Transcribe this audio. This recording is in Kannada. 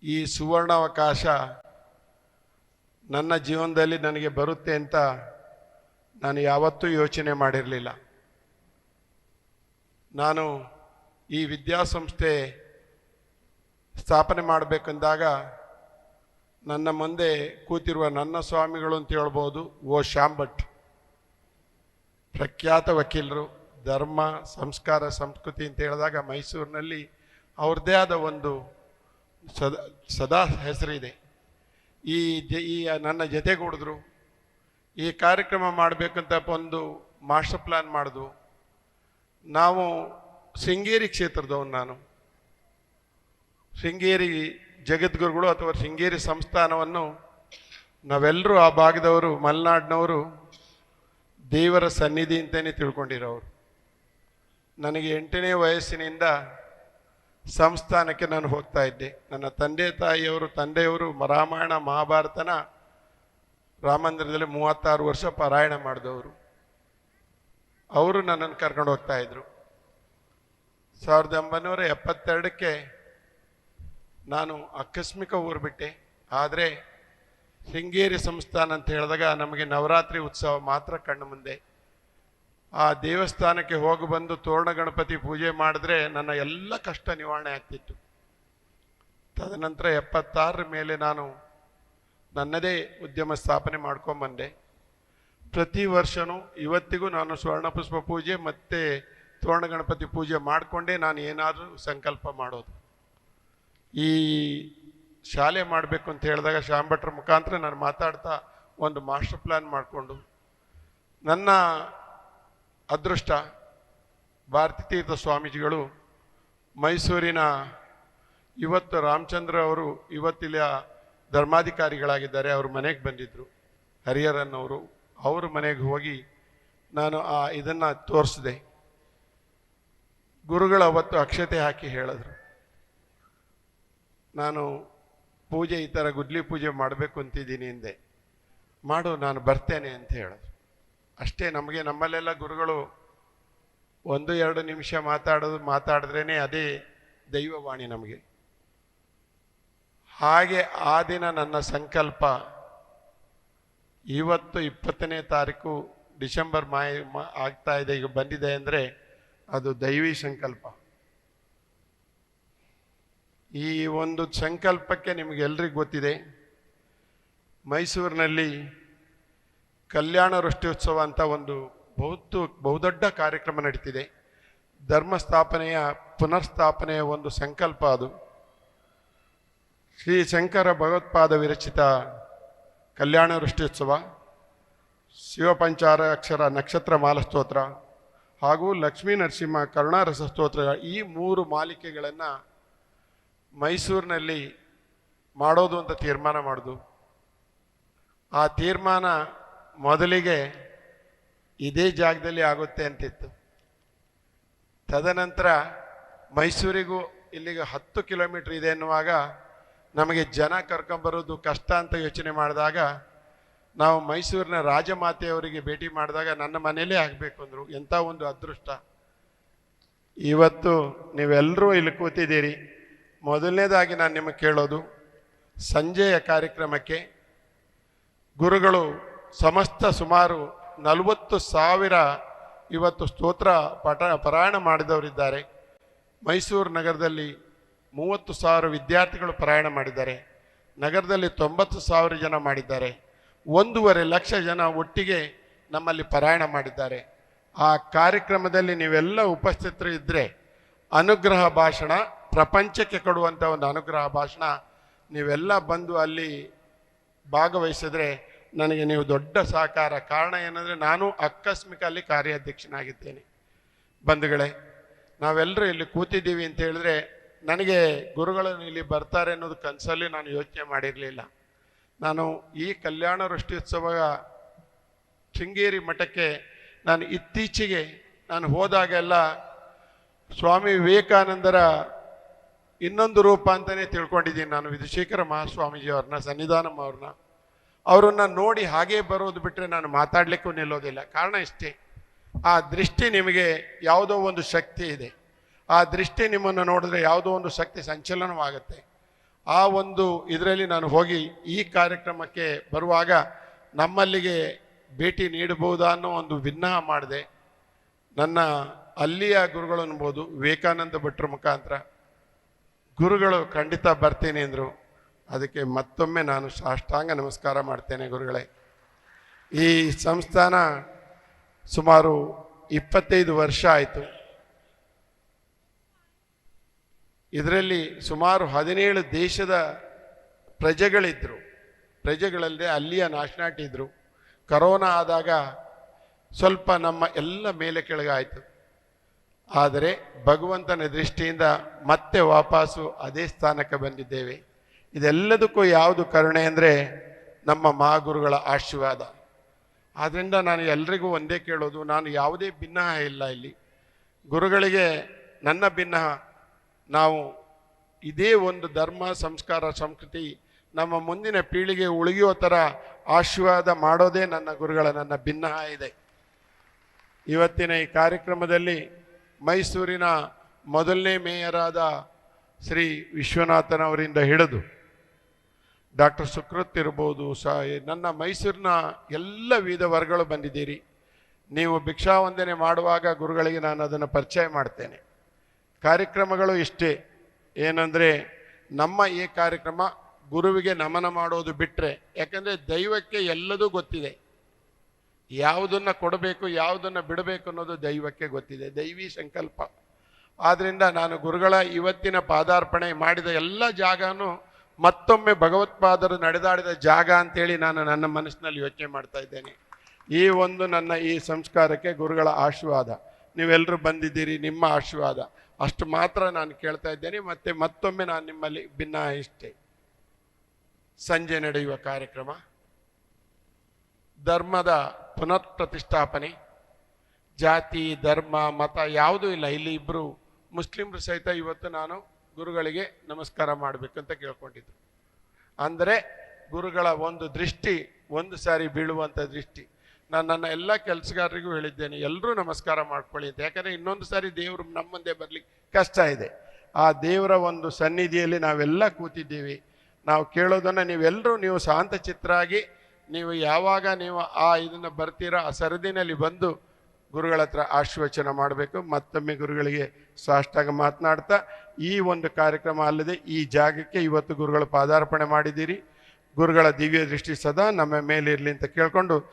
ಈ ಸುವರ್ಣಾವಕಾಶ ನನ್ನ ಜೀವನದಲ್ಲಿ ನನಗೆ ಬರುತ್ತೆ ಅಂತ ನಾನು ಯಾವತ್ತೂ ಯೋಚನೆ ಮಾಡಿರಲಿಲ್ಲ. ನಾನು ಈ ವಿದ್ಯಾಸಂಸ್ಥೆ ಸ್ಥಾಪನೆ ಮಾಡಬೇಕೆಂದಾಗ ನನ್ನ ಮುಂದೆ ಕೂತಿರುವ ನನ್ನ ಸ್ವಾಮಿಗಳು ಅಂತ ಹೇಳ್ಬೋದು, ಶ್ಯಾಮ್ ಭಟ್, ಪ್ರಖ್ಯಾತ ವಕೀಲರು, ಧರ್ಮ ಸಂಸ್ಕಾರ ಸಂಸ್ಕೃತಿ ಅಂತ ಹೇಳಿದಾಗ ಮೈಸೂರಿನಲ್ಲಿ ಅವ್ರದ್ದೇ ಆದ ಒಂದು ಸದಾ ಹೆಸರಿದೆ. ಈ ನನ್ನ ಜೊತೆಗೂಡಿದ್ರು. ಈ ಕಾರ್ಯಕ್ರಮ ಮಾಡಬೇಕಂತ ಒಂದು ಮಾಸ್ಟರ್ ಪ್ಲ್ಯಾನ್ ಮಾಡಿದ್ವು. ನಾವು ಶೃಂಗೇರಿ ಕ್ಷೇತ್ರದವನು, ನಾನು ಶೃಂಗೇರಿ ಜಗದ್ಗುರುಗಳು ಅಥವಾ ಶೃಂಗೇರಿ ಸಂಸ್ಥಾನವನ್ನು ನಾವೆಲ್ಲರೂ ಆ ಭಾಗದವರು, ಮಲೆನಾಡಿನವರು ದೇವರ ಸನ್ನಿಧಿ ಅಂತಲೇ ತಿಳ್ಕೊಂಡಿರೋರು. ನನಗೆ 8ನೇ ವಯಸ್ಸಿನಿಂದ ಸಂಸ್ಥಾನಕ್ಕೆ ನಾನು ಹೋಗ್ತಾ ಇದ್ದೆ. ನನ್ನ ತಂದೆಯವರು ರಾಮಾಯಣ ಮಹಾಭಾರತನ ರಾಮಮಂದಿರದಲ್ಲಿ 36 ವರ್ಷ ಪಾರಾಯಣ ಮಾಡಿದವರು. ಅವರು ನನ್ನನ್ನು ಕರ್ಕೊಂಡು ಹೋಗ್ತಾ ಇದ್ರು. 1972ಕ್ಕೆ ನಾನು ಆಕಸ್ಮಿಕ ಊರು ಬಿಟ್ಟೆ. ಆದರೆ ಶೃಂಗೇರಿ ಸಂಸ್ಥಾನ ಅಂತ ಹೇಳಿದಾಗ ನಮಗೆ ನವರಾತ್ರಿ ಉತ್ಸವ ಮಾತ್ರ ಕಣ್ಣು ಮುಂದೆ. ಆ ದೇವಸ್ಥಾನಕ್ಕೆ ಹೋಗಿ ಬಂದು ತೋರಣ ಗಣಪತಿ ಪೂಜೆ ಮಾಡಿದ್ರೆ ನನ್ನ ಎಲ್ಲ ಕಷ್ಟ ನಿವಾರಣೆ ಆಗ್ತಿತ್ತು. ತದನಂತರ 76 ಮೇಲೆ ನಾನು ನನ್ನದೇ ಉದ್ಯಮ ಸ್ಥಾಪನೆ ಮಾಡ್ಕೊಂಬಂದೆ. ಪ್ರತಿ ವರ್ಷವೂ ಇವತ್ತಿಗೂ ನಾನು ಸ್ವರ್ಣಪುಷ್ಪ ಪೂಜೆ ಮತ್ತು ತೋರಣ ಗಣಪತಿ ಪೂಜೆ ಮಾಡಿಕೊಂಡೇ ನಾನು ಏನಾದರೂ ಸಂಕಲ್ಪ ಮಾಡೋದು. ಈ ಶಾಲೆ ಮಾಡಬೇಕು ಅಂತ ಹೇಳಿದಾಗ ಶ್ಯಾಮ್ ಭಟ್ರ ಮುಖಾಂತರ ನಾನು ಮಾತಾಡ್ತಾ ಒಂದು ಮಾಸ್ಟರ್ ಪ್ಲ್ಯಾನ್ ಮಾಡಿಕೊಂಡು, ನನ್ನ ಅದೃಷ್ಟ ಭಾರತೀ ತೀರ್ಥ ಸ್ವಾಮೀಜಿಗಳು ಮೈಸೂರಿನ ಇವತ್ತು ರಾಮಚಂದ್ರ ಅವರು ಇವತ್ತಿಲ್ಲ ಧರ್ಮಾಧಿಕಾರಿಗಳಾಗಿದ್ದಾರೆ. ಅವ್ರ ಮನೆಗೆ ಬಂದಿದ್ದರು, ಹರಿಹರನ್ ಅವರು. ಅವ್ರ ಮನೆಗೆ ಹೋಗಿ ನಾನು ಇದನ್ನು ತೋರಿಸಿದೆ. ಗುರುಗಳು ಅವತ್ತು ಅಕ್ಷತೆ ಹಾಕಿ ಹೇಳಿದ್ರು, ನಾನು ಪೂಜೆ ಈ ಥರ ಗುದ್ಲಿ ಪೂಜೆ ಮಾಡಬೇಕು ಅಂತಿದ್ದೀನಿ ಎಂದೆ. ಮಾಡು, ನಾನು ಬರ್ತೇನೆ ಅಂತ ಹೇಳಿದ್ರು. ಅಷ್ಟೇ. ನಮ್ಮಲ್ಲೆಲ್ಲ ಗುರುಗಳು 1-2 ನಿಮಿಷ ಮಾತಾಡಿದ್ರೇ ಅದೇ ದೈವವಾಣಿ ನಮಗೆ. ಹಾಗೆ ಆ ದಿನ ನನ್ನ ಸಂಕಲ್ಪ ಇವತ್ತು 20ನೇ ತಾರೀಕು ಡಿಸೆಂಬರ್ ಆಗ್ತಾ ಇದೆ, ಈಗ ಬಂದಿದೆ ಅಂದರೆ ಅದು ದೈವಿ ಸಂಕಲ್ಪ. ಈ ಒಂದು ಸಂಕಲ್ಪಕ್ಕೆ ನಿಮಗೆಲ್ಲರಿಗೂ ಗೊತ್ತಿದೆ, ಮೈಸೂರಿನಲ್ಲಿ ಕಲ್ಯಾಣ ವೃಷ್ಟಿೋತ್ಸವ ಅಂತ ಒಂದು ಬಹುದೊಡ್ಡ ಕಾರ್ಯಕ್ರಮ ನಡೀತಿದೆ. ಧರ್ಮ ಸ್ಥಾಪನೆಯ ಪುನರ್ಸ್ಥಾಪನೆಯ ಒಂದು ಸಂಕಲ್ಪ ಅದು. ಶ್ರೀ ಶಂಕರ ಭಗವತ್ಪಾದ ವಿರಚಿತ ಕಲ್ಯಾಣ ವೃಷ್ಟಿೋತ್ಸವ, ಶಿವಪಂಚಾಕ್ಷರ ನಕ್ಷತ್ರ ಮಾಲಸ್ತೋತ್ರ ಹಾಗೂ ಲಕ್ಷ್ಮೀ ನರಸಿಂಹ ಕರುಣಾರಸ ಸ್ತೋತ್ರ, ಈ 3 ಮಾಲಿಕೆಗಳನ್ನು ಮೈಸೂರಿನಲ್ಲಿ ಮಾಡೋದು ಅಂತ ತೀರ್ಮಾನ ಮಾಡೋದು. ಆ ತೀರ್ಮಾನ ಮೊದಲಿಗೆ ಇದೇ ಜಾಗದಲ್ಲಿ ಆಗುತ್ತೆ ಅಂತಿತ್ತು. ತದನಂತರ ಮೈಸೂರಿಗೂ ಇಲ್ಲಿಗೆ 10 ಕಿಲೋಮೀಟ್ರ್ ಇದೆ ಎನ್ನುವಾಗ ನಮಗೆ ಜನ ಕರ್ಕೊಂಬರೋದು ಕಷ್ಟ ಅಂತ ಯೋಚನೆ ಮಾಡಿದಾಗ ನಾವು ಮೈಸೂರಿನ ರಾಜಮಾತೆಯವರಿಗೆ ಭೇಟಿ ಮಾಡಿದಾಗ ನನ್ನ ಮನೆಯಲ್ಲೇ ಆಗಬೇಕು ಅಂದರು. ಎಂಥ ಒಂದು ಅದೃಷ್ಟ. ಇವತ್ತು ನೀವೆಲ್ಲರೂ ಇಲ್ಲಿ ಕೂತಿದ್ದೀರಿ. ಮೊದಲನೇದಾಗಿ ನಾನು ನಿಮಗೆ ಕೇಳೋದು, ಸಂಜೆಯ ಕಾರ್ಯಕ್ರಮಕ್ಕೆ ಗುರುಗಳು ಸುಮಾರು 40,000 ಇವತ್ತು ಸ್ತೋತ್ರ ಪಾರಾಯಣ ಮಾಡಿದವರಿದ್ದಾರೆ. ಮೈಸೂರು ನಗರದಲ್ಲಿ 30,000 ವಿದ್ಯಾರ್ಥಿಗಳು ಪಾರಾಯಣ ಮಾಡಿದ್ದಾರೆ. ನಗರದಲ್ಲಿ 90,000 ಜನ ಮಾಡಿದ್ದಾರೆ. 1.5 ಲಕ್ಷ ಜನ ಒಟ್ಟಿಗೆ ನಮ್ಮಲ್ಲಿ ಪಾರಾಯಣ ಮಾಡಿದ್ದಾರೆ. ಆ ಕಾರ್ಯಕ್ರಮದಲ್ಲಿ ನೀವೆಲ್ಲ ಉಪಸ್ಥಿತರು ಇದ್ದರೆ ಅನುಗ್ರಹ ಭಾಷಣ, ಪ್ರಪಂಚಕ್ಕೆ ಕೊಡುವಂಥ ಒಂದು ಅನುಗ್ರಹ ಭಾಷಣ ನೀವೆಲ್ಲ ಬಂದು ಅಲ್ಲಿ ಭಾಗವಹಿಸಿದ್ರೆ ನನಗೆ ನೀವು ದೊಡ್ಡ ಸಹಕಾರ. ಕಾರಣ ಏನಂದರೆ ನಾನು ಆಕಸ್ಮಿಕ ಅಲ್ಲಿ ಕಾರ್ಯಾಧ್ಯಕ್ಷನಾಗಿದ್ದೇನೆ. ಬಂಧುಗಳೇ, ನಾವೆಲ್ಲರೂ ಇಲ್ಲಿ ಕೂತಿದ್ದೀವಿ ಅಂತ ಹೇಳಿದ್ರೆ ನನಗೆ ಗುರುಗಳು ಇಲ್ಲಿ ಬರ್ತಾರೆ ಅನ್ನೋದು ಕನಸಲ್ಲಿ ನಾನು ಯೋಚನೆ ಮಾಡಿರಲಿಲ್ಲ. ನಾನು ಈ ಕಲ್ಯಾಣ ವೃಷ್ಟಿೋತ್ಸವ ಶೃಂಗೇರಿ ಮಠಕ್ಕೆ ನಾನು ಇತ್ತೀಚೆಗೆ ನಾನು ಹೋದಾಗೆಲ್ಲ ಸ್ವಾಮಿ ವಿವೇಕಾನಂದರ ಇನ್ನೊಂದು ರೂಪ ಅಂತಲೇ ತಿಳ್ಕೊಂಡಿದ್ದೀನಿ. ನಾನು ವಿಧುಶೇಖರ ಮಹಾಸ್ವಾಮೀಜಿಯವ್ರನ್ನ, ಸನ್ನಿಧಾನಂ ಅವರನ್ನು ನೋಡಿ ಹಾಗೇ ಬರೋದು ಬಿಟ್ಟರೆ ನಾನು ಮಾತಾಡಲಿಕ್ಕೂ ನಿಲ್ಲೋದಿಲ್ಲ. ಕಾರಣ ಇಷ್ಟೇ, ಆ ದೃಷ್ಟಿ ನಿಮಗೆ ಯಾವುದೋ ಒಂದು ಶಕ್ತಿ ಇದೆ. ಆ ದೃಷ್ಟಿ ನಿಮ್ಮನ್ನು ನೋಡಿದ್ರೆ ಯಾವುದೋ ಒಂದು ಶಕ್ತಿ ಸಂಚಲನವಾಗುತ್ತೆ. ಆ ಒಂದು ಇದರಲ್ಲಿ ನಾನು ಹೋಗಿ ಈ ಕಾರ್ಯಕ್ರಮಕ್ಕೆ ಬರುವಾಗ ನಮ್ಮಲ್ಲಿಗೆ ಭೇಟಿ ನೀಡಬಹುದಾ ಅನ್ನೋ ಒಂದು ವಿನ್ನಹ ಮಾಡಿದೆ. ನನ್ನ ಅಲ್ಲಿಯ ಗುರುಗಳು ಅನ್ಬೋದು, ವಿವೇಕಾನಂದ ಭಟ್ರ ಮುಖಾಂತರ ಗುರುಗಳು ಖಂಡಿತ ಬರ್ತೀನಿ ಅಂದರು. ಅದಕ್ಕೆ ಮತ್ತೊಮ್ಮೆ ನಾನು ಸಾಷ್ಟಾಂಗ ನಮಸ್ಕಾರ ಮಾಡ್ತೇನೆ ಗುರುಗಳೇ. ಈ ಸಂಸ್ಥಾನ ಸುಮಾರು 25 ವರ್ಷ ಆಯಿತು. ಇದರಲ್ಲಿ ಸುಮಾರು 17 ದೇಶದ ಪ್ರಜೆಗಳಿದ್ದರು. ಪ್ರಜೆಗಳಲ್ಲದೆ ಅಲ್ಲಿಯ ನಾಶನಾಟಿ ಇದ್ದರು. ಕರೋನಾ ಆದಾಗ ಸ್ವಲ್ಪ ನಮ್ಮ ಎಲ್ಲ ಮೇಲೆ ಕೆಳಗಾಯಿತು. ಆದರೆ ಭಗವಂತನ ದೃಷ್ಟಿಯಿಂದ ಮತ್ತೆ ವಾಪಸ್ಸು ಅದೇ ಸ್ಥಾನಕ್ಕೆ ಬಂದಿದ್ದೇವೆ. ಇದೆಲ್ಲದಕ್ಕೂ ಯಾವುದು ಕರುಣೆ ಅಂದರೆ ನಮ್ಮ ಮಹಾಗುರುಗಳ ಆಶೀರ್ವಾದ. ಆದ್ದರಿಂದ ನಾನು ಎಲ್ರಿಗೂ ಒಂದೇ ಕೇಳೋದು, ನಾನು ಯಾವುದೇ ಭಿನ್ನಹ ಇಲ್ಲ ಇಲ್ಲಿ. ಗುರುಗಳಿಗೆ ನನ್ನ ಭಿನ್ನಹ, ನಾವು ಇದೇ ಒಂದು ಧರ್ಮ ಸಂಸ್ಕಾರ ಸಂಸ್ಕೃತಿ ನಮ್ಮ ಮುಂದಿನ ಪೀಳಿಗೆ ಉಳಿಯೋ ಥರ ಆಶೀರ್ವಾದ ಮಾಡೋದೇ ನನ್ನ ಗುರುಗಳ ನನ್ನ ಭಿನ್ನಹ ಇದೆ. ಇವತ್ತಿನ ಈ ಕಾರ್ಯಕ್ರಮದಲ್ಲಿ ಮೈಸೂರಿನ ಮೊದಲನೇ ಮೇಯರಾದ ಶ್ರೀ ವಿಶ್ವನಾಥನವರಿಂದ ಹಿಡಿದು ಡಾಕ್ಟರ್ ಸುಕೃತ್ ಇರ್ಬೋದು, ನನ್ನ ಮೈಸೂರಿನ ಎಲ್ಲ ವಿವಿಧ ವರ್ಗಗಳು ಬಂದಿದ್ದೀರಿ. ನೀವು ಭಿಕ್ಷಾವಂದನೆ ಮಾಡುವಾಗ ಗುರುಗಳಿಗೆ ನಾನು ಅದನ್ನು ಪರಿಚಯ ಮಾಡ್ತೇನೆ. ಕಾರ್ಯಕ್ರಮಗಳು ಇಷ್ಟೇ, ಏನಂದರೆ ನಮ್ಮ ಈ ಕಾರ್ಯಕ್ರಮ ಗುರುವಿಗೆ ನಮನ ಮಾಡೋದು ಬಿಟ್ಟರೆ, ಯಾಕಂದರೆ ದೈವಕ್ಕೆ ಎಲ್ಲದೂ ಗೊತ್ತಿದೆ. ಯಾವುದನ್ನು ಕೊಡಬೇಕು ಯಾವುದನ್ನು ಬಿಡಬೇಕು ಅನ್ನೋದು ದೈವಕ್ಕೆ ಗೊತ್ತಿದೆ, ದೈವಿ ಸಂಕಲ್ಪ. ಆದ್ದರಿಂದ ನಾನು ಗುರುಗಳ ಇವತ್ತಿನ ಪಾದಾರ್ಪಣೆ ಮಾಡಿದ ಎಲ್ಲ ಜಾಗನೂ ಮತ್ತೊಮ್ಮೆ ಭಗವತ್ಪಾದರು ನಡೆದಾಡಿದ ಜಾಗ ಅಂತೇಳಿ ನಾನು ನನ್ನ ಮನಸ್ಸಿನಲ್ಲಿ ಯೋಚನೆ ಮಾಡ್ತಾ ಇದ್ದೇನೆ. ಈ ಒಂದು ನನ್ನ ಈ ಸಂಸ್ಕಾರಕ್ಕೆ ಗುರುಗಳ ಆಶೀರ್ವಾದ, ನೀವೆಲ್ಲರೂ ಬಂದಿದ್ದೀರಿ, ನಿಮ್ಮ ಆಶೀರ್ವಾದ ಅಷ್ಟು ಮಾತ್ರ ನಾನು ಕೇಳ್ತಾ ಇದ್ದೇನೆ. ಮತ್ತೊಮ್ಮೆ ನಾನು ನಿಮ್ಮಲ್ಲಿ ಭಿನ್ನ ಇಷ್ಟೇ. ಸಂಜೆ ನಡೆಯುವ ಕಾರ್ಯಕ್ರಮ ಧರ್ಮದ ಪುನರ್ ಪ್ರತಿಷ್ಠಾಪನೆ, ಜಾತಿ ಧರ್ಮ ಮತ ಯಾವುದೂ ಇಲ್ಲ. ಇಲ್ಲಿ ಇಬ್ಬರು ಮುಸ್ಲಿಮರು ಸಹಿತ ಇವತ್ತು ನಾನು ಗುರುಗಳಿಗೆ ನಮಸ್ಕಾರ ಮಾಡಬೇಕಂತ ಕೇಳ್ಕೊಂಡಿದ್ದು. ಅಂದರೆ ಗುರುಗಳ ಒಂದು ದೃಷ್ಟಿ ಒಂದು ಸಾರಿ ಬೀಳುವಂಥ ದೃಷ್ಟಿ. ನಾನು ನನ್ನ ಎಲ್ಲ ಕೆಲಸಗಾರರಿಗೂ ಹೇಳಿದ್ದೇನೆ, ಎಲ್ಲರೂ ನಮಸ್ಕಾರ ಮಾಡ್ಕೊಳ್ಳಿ ಅಂತ. ಯಾಕಂದರೆ ಇನ್ನೊಂದು ಸಾರಿ ದೇವರು ನಮ್ಮ ಮುಂದೆ ಬರಲಿಕ್ಕೆ ಕಷ್ಟ ಇದೆ. ಆ ದೇವರ ಒಂದು ಸನ್ನಿಧಿಯಲ್ಲಿ ನಾವೆಲ್ಲ ಕೂತಿದ್ದೀವಿ. ನಾವು ಕೇಳೋದನ್ನು ನೀವು ಶಾಂತ ಚಿತ್ತರಾಗಿ ನೀವು ಯಾವಾಗ ನೀವು ಇದನ್ನು ಬರ್ತೀರಾ ಆ ಸರದಿನಲ್ಲಿ ಬಂದು ಗುರುಗಳ ಹತ್ರ ಆಶೀರ್ವಚನ ಮಾಡಬೇಕು. ಮತ್ತೊಮ್ಮೆ ಗುರುಗಳಿಗೆ ಸಾಷ್ಟಾಂಗ ಮಾತನಾಡ್ತಾ, ಈ ಒಂದು ಕಾರ್ಯಕ್ರಮ ಅಲ್ಲದೆ ಈ ಜಾಗಕ್ಕೆ ಇವತ್ತು ಗುರುಗಳು ಪಾದಾರ್ಪಣೆ ಮಾಡಿದ್ದೀರಿ. ಗುರುಗಳ ದಿವ್ಯ ದೃಷ್ಟಿ ಸದಾ ನಮ್ಮ ಮೇಲಿರಲಿ ಅಂತ ಕೇಳ್ಕೊಂಡು